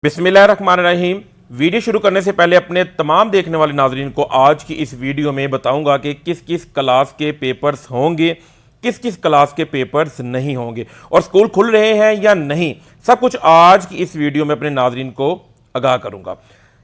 बिस्मिल्लाहिर्रहमानिर्रहीम। वीडियो शुरू करने से पहले अपने तमाम देखने वाले नाजरीन को आज की इस वीडियो में बताऊंगा कि किस किस क्लास के पेपर्स होंगे, किस किस क्लास के पेपर्स नहीं होंगे और स्कूल खुल रहे हैं या नहीं, सब कुछ आज की इस वीडियो में अपने नाजरीन को आगाह करूंगा।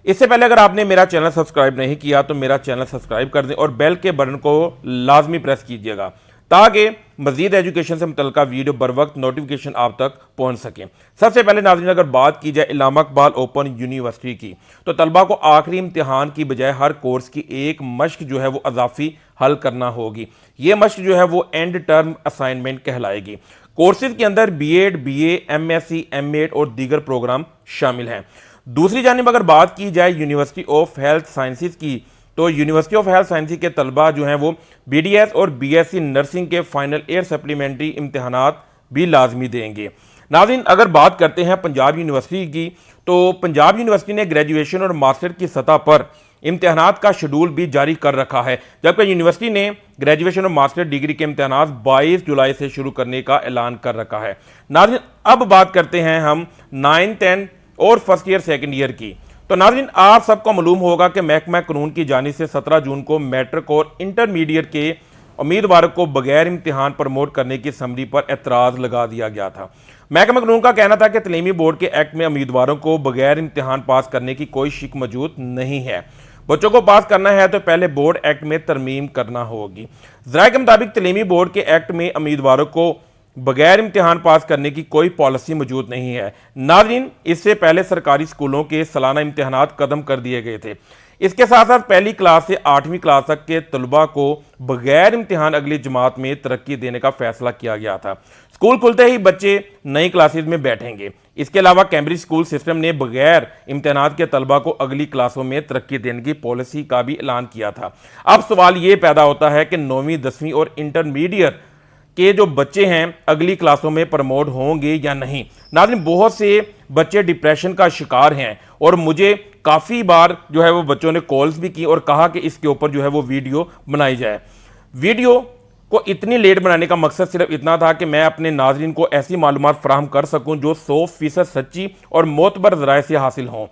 इससे पहले अगर आपने मेरा चैनल सब्सक्राइब नहीं किया तो मेरा चैनल सब्सक्राइब कर दें और बेल के बटन को लाजमी प्रेस कीजिएगा ताकि मजीद एजुकेशन से मुतल्लिका वीडियो बर वक्त नोटिफिकेशन आप तक पहुंच सकें। सबसे पहले नाज़रीन अगर बात की जाए इल्लामा इकबाल ओपन यूनिवर्सिटी की, तो तलबा को आखिरी इम्तिहान की बजाय हर कोर्स की एक मश्क जो है वो अजाफी हल करना होगी। ये मश्क जो है वो एंड टर्म असाइनमेंट कहलाएगी। कोर्सेज के अंदर बीएड, बीए, एमएससी, एमएड और दीगर प्रोग्राम शामिल हैं। दूसरी जानिब अगर बात की जाए यूनिवर्सिटी ऑफ हेल्थ साइंसेज की, तो यूनिवर्सिटी ऑफ हेल्थ साइंसेज के तलबा जो हैं वो बीडीएस और बीएससी नर्सिंग के फाइनल ईयर सप्लीमेंट्री इम्तिहानात भी लाजमी देंगे। नाज़रीन अगर बात करते हैं पंजाब यूनिवर्सिटी की, तो पंजाब यूनिवर्सिटी ने ग्रेजुएशन और मास्टर की सतह पर इम्तिहानात का शेड्यूल भी जारी कर रखा है, जबकि यूनिवर्सिटी ने ग्रेजुएशन और मास्टर डिग्री के इम्तिहानात 22 जुलाई से शुरू करने का ऐलान कर रखा है। नाज़रीन अब बात करते हैं हम 9, 10 और फर्स्ट ईयर सेकेंड ईयर की। तो नाज़रीन आप सबको मालूम होगा कि महकमा कानून की जानिब से 17 जून को मैट्रिक और इंटरमीडिएट के उम्मीदवारों को बगैर इम्तिहान प्रमोट करने की समरी पर एतराज़ लगा दिया गया था। महकमा कानून का कहना था कि तलीमी बोर्ड के एक्ट में उम्मीदवारों को बगैर इम्तिहान पास करने की कोई शिक मौजूद नहीं है। बच्चों को पास करना है तो पहले बोर्ड एक्ट में तरमीम करना होगी। ज़राए के मुताबिक तलीमी बोर्ड के एक्ट में उम्मीदवारों को बगैर इम्तिहान पास करने की कोई पॉलिसी मौजूद नहीं है। नाज़रीन इससे पहले सरकारी स्कूलों के सालाना इम्तिहानात कदम कर दिए गए थे। इसके साथ साथ पहली क्लास से 8वीं क्लास तक के तलबा को बगैर इम्तिहान अगली जमात में तरक्की देने का फैसला किया गया था। स्कूल खुलते ही बच्चे नई क्लासेज में बैठेंगे। इसके अलावा कैम्ब्रिज स्कूल सिस्टम ने बगैर इम्तिहानात के तलबा को अगली क्लासों में तरक्की देने की पॉलिसी का भी ऐलान किया था। अब सवाल ये पैदा होता है कि 9वीं, 10वीं और इंटरमीडिएट के जो बच्चे हैं अगली क्लासों में प्रमोट होंगे या नहीं। नाज़रीन बहुत से बच्चे डिप्रेशन का शिकार हैं और मुझे काफ़ी बार जो है वो बच्चों ने कॉल्स भी की और कहा कि इसके ऊपर जो है वो वीडियो बनाई जाए। वीडियो को इतनी लेट बनाने का मकसद सिर्फ इतना था कि मैं अपने नाज़रीन को ऐसी मालूमात फराहम कर सकूं जो 100% सच्ची और मोतबर ज़राए से हासिल हों।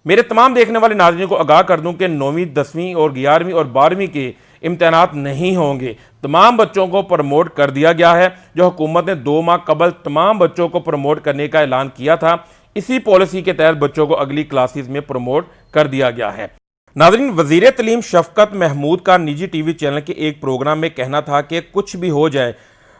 मेरे तमाम देखने वाले नाज़रीन को आगाह कर दूं कि 9वीं, 10वीं और 11वीं और 12वीं के इम्तिहानात नहीं होंगे। तमाम बच्चों को प्रमोट कर दिया गया है। जो हुकूमत ने 2 माह कबल तमाम बच्चों को प्रमोट करने का ऐलान किया था, इसी पॉलिसी के तहत बच्चों को अगली क्लासेस में प्रमोट कर दिया गया है। नाज़रीन वज़ीर तलीम शफकत महमूद का निजी टीवी चैनल के एक प्रोग्राम में कहना था कि कुछ भी हो जाए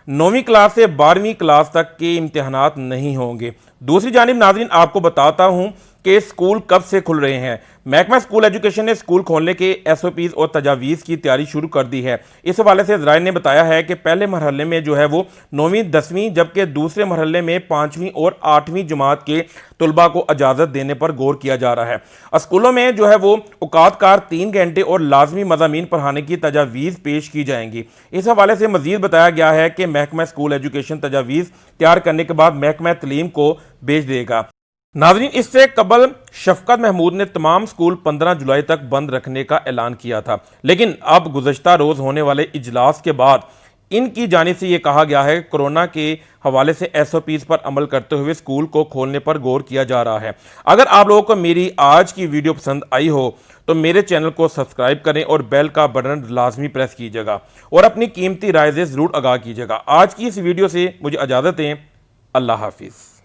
9वीं क्लास से 12वीं क्लास तक के इम्तिहानात नहीं होंगे। दूसरी जानिब नाज़रीन आपको बताता हूं कि स्कूल कब से खुल रहे हैं। महकमा स्कूल एजुकेशन ने स्कूल खोलने के एसओपीज़ और तजावीज़ की तैयारी शुरू कर दी है। इस हवाले से ज़राए ने बताया है कि पहले मरहले में जो है वो 9वीं, 10वीं, जबकि दूसरे मरहले में 5वीं और 8वीं जमात के तलबा को इजाज़त देने पर गौर किया जा रहा है। स्कूलों में जो है वो औकातकार 3 घंटे और लाजमी मज़ामीन पढ़ाने की तजावीज़ पेश की जाएंगी। इस हवाले से मज़ीद बताया गया है कि महकमा स्कूल एजुकेशन तजावीज़ तैयार करने के बाद महकमा तलीम को भेज देगा। नाज़रीन इससे कबल शफकत महमूद ने तमाम स्कूल 15 जुलाई तक बंद रखने का ऐलान किया था, लेकिन अब गुज़श्ता रोज़ होने वाले इजलास के बाद इनकी जानिब से ये कहा गया है कि कोरोना के हवाले से एसओपीज़ पर अमल करते हुए स्कूल को खोलने पर गौर किया जा रहा है। अगर आप लोगों को मेरी आज की वीडियो पसंद आई हो तो मेरे चैनल को सब्सक्राइब करें और बेल का बटन लाजमी प्रेस कीजिएगा और अपनी कीमती राय से ज़रूर आगाह कीजिएगा। आज की इस वीडियो से मुझे इजाज़त दें। अल्लाह हाफिज़।